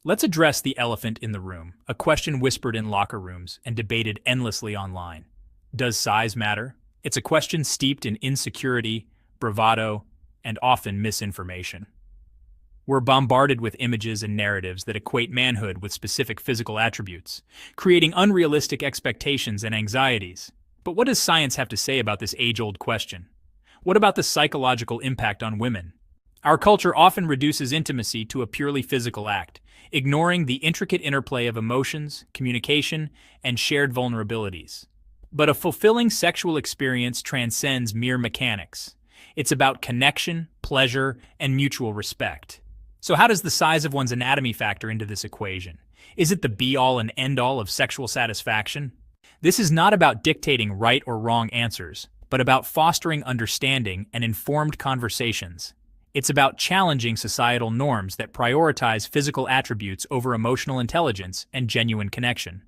Let's address the elephant in the room, a question whispered in locker rooms and debated endlessly online. Does size matter? It's a question steeped in insecurity, bravado, and often misinformation. We're bombarded with images and narratives that equate manhood with specific physical attributes, creating unrealistic expectations and anxieties. But what does science have to say about this age-old question? What about the psychological impact on women? Our culture often reduces intimacy to a purely physical act, ignoring the intricate interplay of emotions, communication, and shared vulnerabilities. But a fulfilling sexual experience transcends mere mechanics. It's about connection, pleasure, and mutual respect. So how does the size of one's anatomy factor into this equation? Is it the be-all and end-all of sexual satisfaction? This is not about dictating right or wrong answers, but about fostering understanding and informed conversations. It's about challenging societal norms that prioritize physical attributes over emotional intelligence and genuine connection.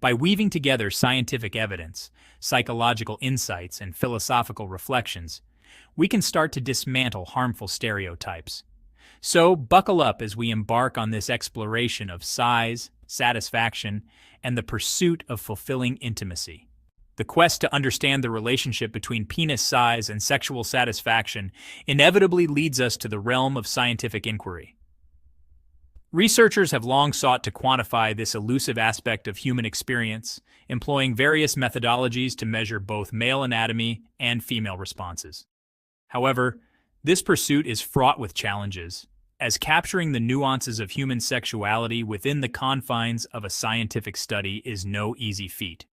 By weaving together scientific evidence, psychological insights, and philosophical reflections, we can start to dismantle harmful stereotypes. So, buckle up as we embark on this exploration of size, satisfaction, and the pursuit of fulfilling intimacy. The quest to understand the relationship between penis size and sexual satisfaction inevitably leads us to the realm of scientific inquiry. Researchers have long sought to quantify this elusive aspect of human experience, employing various methodologies to measure both male anatomy and female responses. However, this pursuit is fraught with challenges, as capturing the nuances of human sexuality within the confines of a scientific study is no easy feat.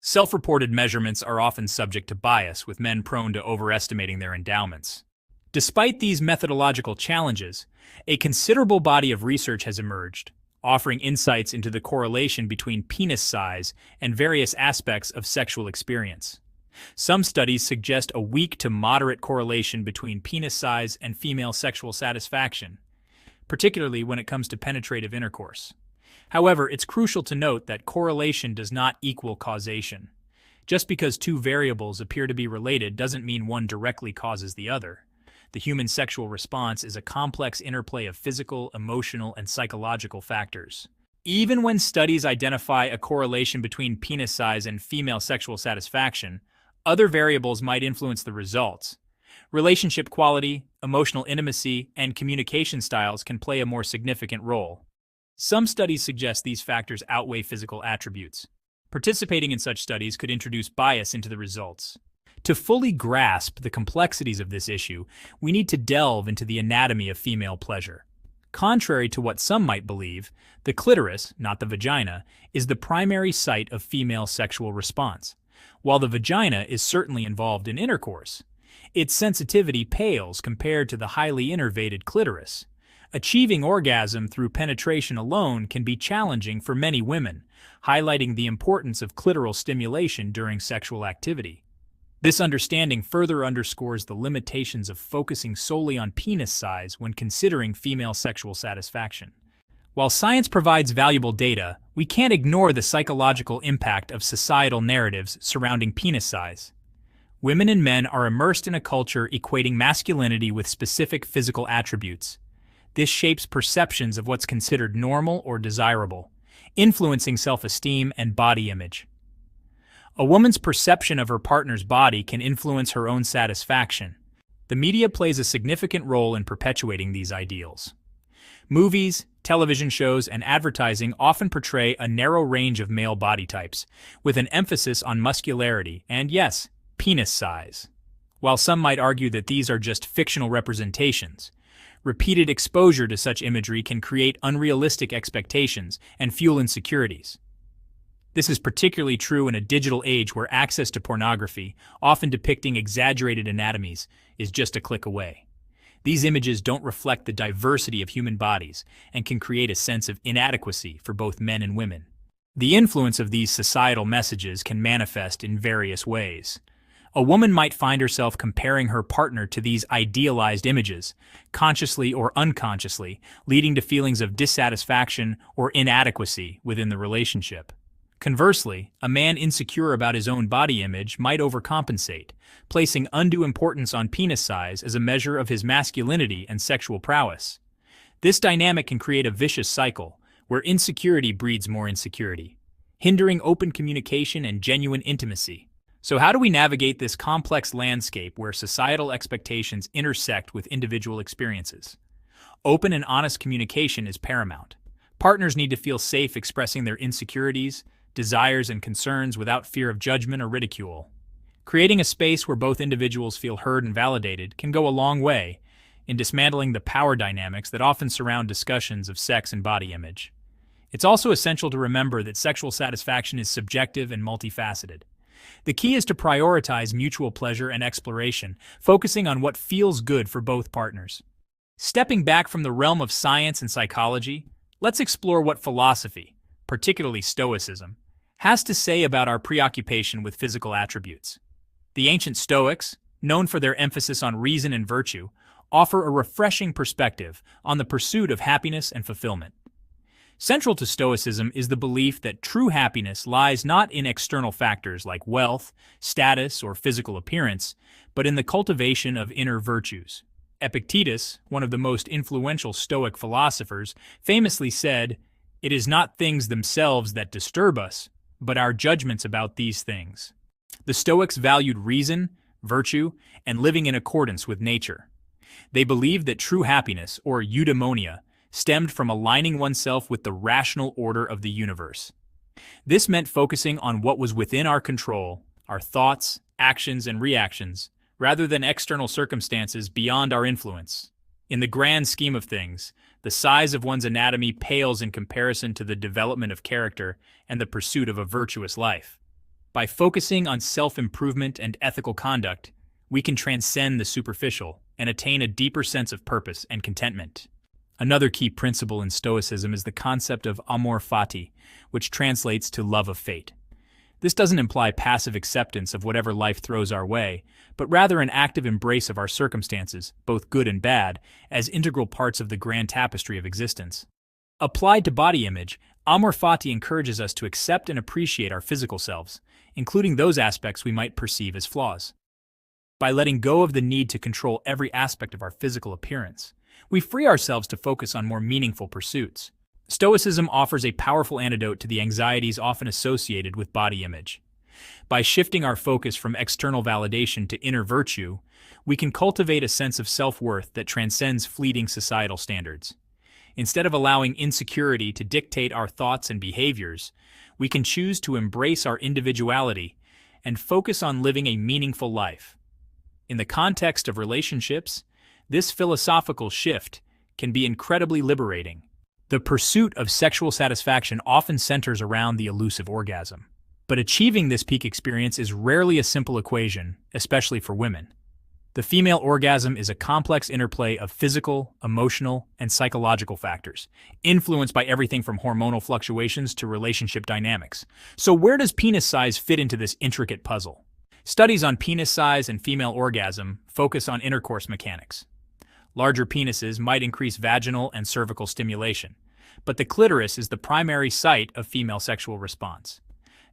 Self-reported measurements are often subject to bias, with men prone to overestimating their endowments. Despite these methodological challenges, a considerable body of research has emerged, offering insights into the correlation between penis size and various aspects of sexual experience. Some studies suggest a weak to moderate correlation between penis size and female sexual satisfaction, particularly when it comes to penetrative intercourse. However, it's crucial to note that correlation does not equal causation. Just because two variables appear to be related doesn't mean one directly causes the other. The human sexual response is a complex interplay of physical, emotional, and psychological factors. Even when studies identify a correlation between penis size and female sexual satisfaction, other variables might influence the results. Relationship quality, emotional intimacy, and communication styles can play a more significant role. Some studies suggest these factors outweigh physical attributes. Participating in such studies could introduce bias into the results. To fully grasp the complexities of this issue, we need to delve into the anatomy of female pleasure. Contrary to what some might believe, the clitoris, not the vagina, is the primary site of female sexual response. While the vagina is certainly involved in intercourse, its sensitivity pales compared to the highly innervated clitoris. Achieving orgasm through penetration alone can be challenging for many women, highlighting the importance of clitoral stimulation during sexual activity. This understanding further underscores the limitations of focusing solely on penis size when considering female sexual satisfaction. While science provides valuable data, we can't ignore the psychological impact of societal narratives surrounding penis size. Women and men are immersed in a culture equating masculinity with specific physical attributes. This shapes perceptions of what's considered normal or desirable, influencing self-esteem and body image. A woman's perception of her partner's body can influence her own satisfaction. The media plays a significant role in perpetuating these ideals. Movies, television shows, and advertising often portray a narrow range of male body types, with an emphasis on muscularity and, yes, penis size. While some might argue that these are just fictional representations, repeated exposure to such imagery can create unrealistic expectations and fuel insecurities. This is particularly true in a digital age where access to pornography, often depicting exaggerated anatomies, is just a click away. These images don't reflect the diversity of human bodies and can create a sense of inadequacy for both men and women. The influence of these societal messages can manifest in various ways. A woman might find herself comparing her partner to these idealized images, consciously or unconsciously, leading to feelings of dissatisfaction or inadequacy within the relationship. Conversely, a man insecure about his own body image might overcompensate, placing undue importance on penis size as a measure of his masculinity and sexual prowess. This dynamic can create a vicious cycle where insecurity breeds more insecurity, hindering open communication and genuine intimacy. So how do we navigate this complex landscape where societal expectations intersect with individual experiences? Open and honest communication is paramount. Partners need to feel safe expressing their insecurities, desires, and concerns without fear of judgment or ridicule. Creating a space where both individuals feel heard and validated can go a long way in dismantling the power dynamics that often surround discussions of sex and body image. It's also essential to remember that sexual satisfaction is subjective and multifaceted. The key is to prioritize mutual pleasure and exploration, focusing on what feels good for both partners. Stepping back from the realm of science and psychology, let's explore what philosophy, particularly Stoicism, has to say about our preoccupation with physical attributes. The ancient Stoics, known for their emphasis on reason and virtue, offer a refreshing perspective on the pursuit of happiness and fulfillment. Central to Stoicism is the belief that true happiness lies not in external factors like wealth, status, or physical appearance, but in the cultivation of inner virtues. Epictetus, one of the most influential Stoic philosophers, famously said, "It is not things themselves that disturb us, but our judgments about these things." The Stoics valued reason, virtue, and living in accordance with nature. They believed that true happiness, or eudaimonia, stemmed from aligning oneself with the rational order of the universe. This meant focusing on what was within our control, our thoughts, actions, and reactions, rather than external circumstances beyond our influence. In the grand scheme of things, the size of one's anatomy pales in comparison to the development of character and the pursuit of a virtuous life. By focusing on self-improvement and ethical conduct, we can transcend the superficial and attain a deeper sense of purpose and contentment. Another key principle in Stoicism is the concept of amor fati, which translates to love of fate. This doesn't imply passive acceptance of whatever life throws our way, but rather an active embrace of our circumstances, both good and bad, as integral parts of the grand tapestry of existence. Applied to body image, amor fati encourages us to accept and appreciate our physical selves, including those aspects we might perceive as flaws. By letting go of the need to control every aspect of our physical appearance, we free ourselves to focus on more meaningful pursuits. Stoicism offers a powerful antidote to the anxieties often associated with body image. By shifting our focus from external validation to inner virtue, we can cultivate a sense of self-worth that transcends fleeting societal standards. Instead of allowing insecurity to dictate our thoughts and behaviors, we can choose to embrace our individuality and focus on living a meaningful life. In the context of relationships, this philosophical shift can be incredibly liberating. The pursuit of sexual satisfaction often centers around the elusive orgasm. But achieving this peak experience is rarely a simple equation, especially for women. The female orgasm is a complex interplay of physical, emotional, and psychological factors, influenced by everything from hormonal fluctuations to relationship dynamics. So where does penis size fit into this intricate puzzle? Studies on penis size and female orgasm focus on intercourse mechanics. Larger penises might increase vaginal and cervical stimulation, but the clitoris is the primary site of female sexual response.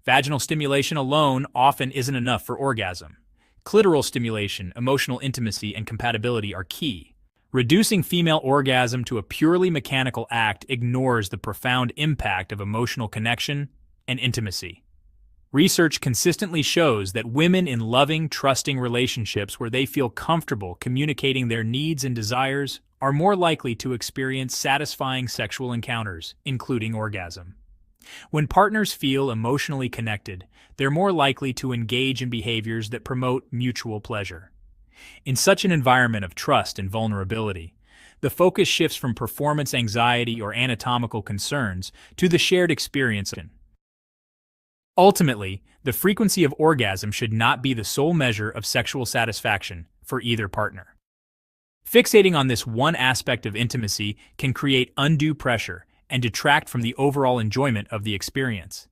Vaginal stimulation alone often isn't enough for orgasm. Clitoral stimulation, emotional intimacy, and compatibility are key. Reducing female orgasm to a purely mechanical act ignores the profound impact of emotional connection and intimacy. Research consistently shows that women in loving, trusting relationships where they feel comfortable communicating their needs and desires are more likely to experience satisfying sexual encounters, including orgasm. When partners feel emotionally connected, they're more likely to engage in behaviors that promote mutual pleasure. In such an environment of trust and vulnerability, the focus shifts from performance anxiety or anatomical concerns to the shared experience. Ultimately, the frequency of orgasm should not be the sole measure of sexual satisfaction for either partner. Fixating on this one aspect of intimacy can create undue pressure and detract from the overall enjoyment of the experience.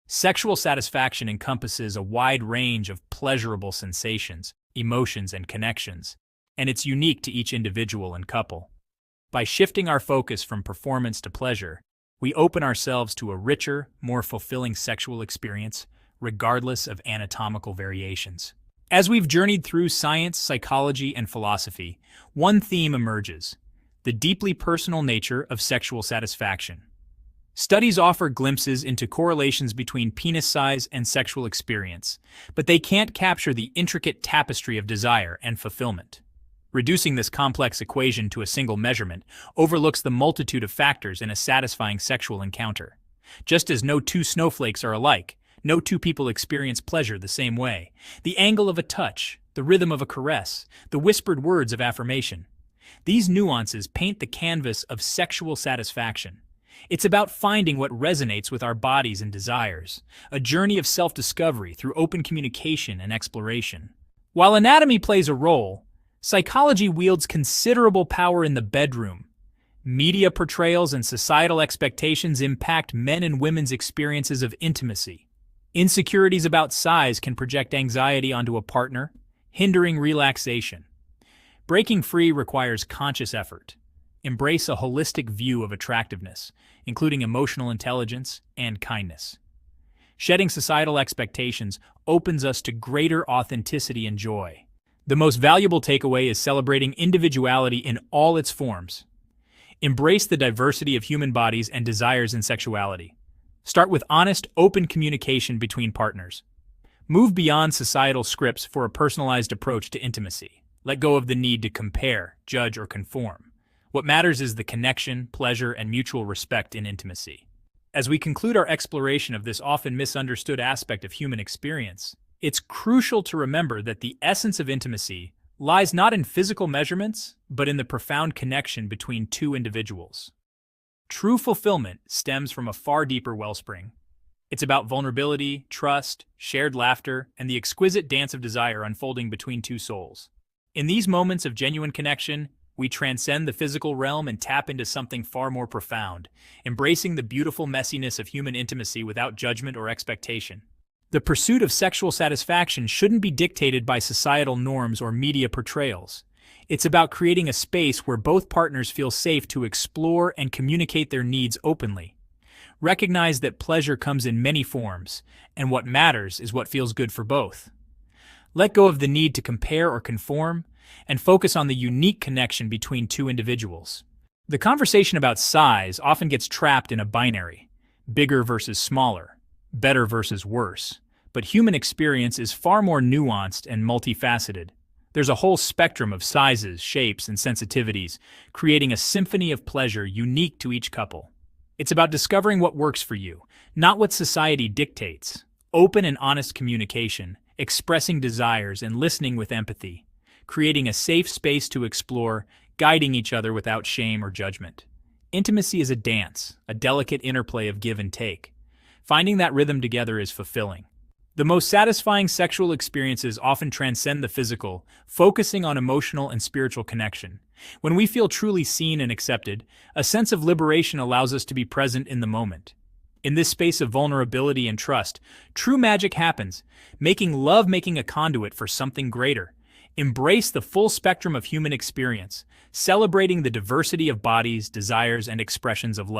Sexual satisfaction encompasses a wide range of pleasurable sensations, emotions, and connections, and it's unique to each individual and couple. By shifting our focus from performance to pleasure, we open ourselves to a richer, more fulfilling sexual experience, regardless of anatomical variations. As we've journeyed through science, psychology, and philosophy, one theme emerges: the deeply personal nature of sexual satisfaction. Studies offer glimpses into correlations between penis size and sexual experience, but they can't capture the intricate tapestry of desire and fulfillment. Reducing this complex equation to a single measurement overlooks the multitude of factors in a satisfying sexual encounter. Just as no two snowflakes are alike, no two people experience pleasure the same way. The angle of a touch, the rhythm of a caress, the whispered words of affirmation. These nuances paint the canvas of sexual satisfaction. It's about finding what resonates with our bodies and desires, a journey of self-discovery through open communication and exploration. While anatomy plays a role, psychology wields considerable power in the bedroom. Media portrayals and societal expectations impact men and women's experiences of intimacy. Insecurities about size can project anxiety onto a partner, hindering relaxation. Breaking free requires conscious effort. Embrace a holistic view of attractiveness, including emotional intelligence and kindness. Shedding societal expectations opens us to greater authenticity and joy. The most valuable takeaway is celebrating individuality in all its forms. Embrace the diversity of human bodies and desires in sexuality. Start with honest, open communication between partners. Move beyond societal scripts for a personalized approach to intimacy. Let go of the need to compare, judge, or conform. What matters is the connection, pleasure, and mutual respect in intimacy. As we conclude our exploration of this often misunderstood aspect of human experience, it's crucial to remember that the essence of intimacy lies not in physical measurements, but in the profound connection between two individuals. True fulfillment stems from a far deeper wellspring. It's about vulnerability, trust, shared laughter, and the exquisite dance of desire unfolding between two souls. In these moments of genuine connection, we transcend the physical realm and tap into something far more profound, embracing the beautiful messiness of human intimacy without judgment or expectation. The pursuit of sexual satisfaction shouldn't be dictated by societal norms or media portrayals. It's about creating a space where both partners feel safe to explore and communicate their needs openly. Recognize that pleasure comes in many forms, and what matters is what feels good for both. Let go of the need to compare or conform, and focus on the unique connection between two individuals. The conversation about size often gets trapped in a binary: bigger versus smaller, better versus worse. But human experience is far more nuanced and multifaceted. There's a whole spectrum of sizes, shapes, and sensitivities, creating a symphony of pleasure unique to each couple. It's about discovering what works for you, not what society dictates. Open and honest communication, expressing desires and listening with empathy, creating a safe space to explore, guiding each other without shame or judgment. Intimacy is a dance, a delicate interplay of give and take. Finding that rhythm together is fulfilling. The most satisfying sexual experiences often transcend the physical, focusing on emotional and spiritual connection. When we feel truly seen and accepted, a sense of liberation allows us to be present in the moment. In this space of vulnerability and trust, true magic happens, making love a conduit for something greater. Embrace the full spectrum of human experience, celebrating the diversity of bodies, desires, and expressions of love.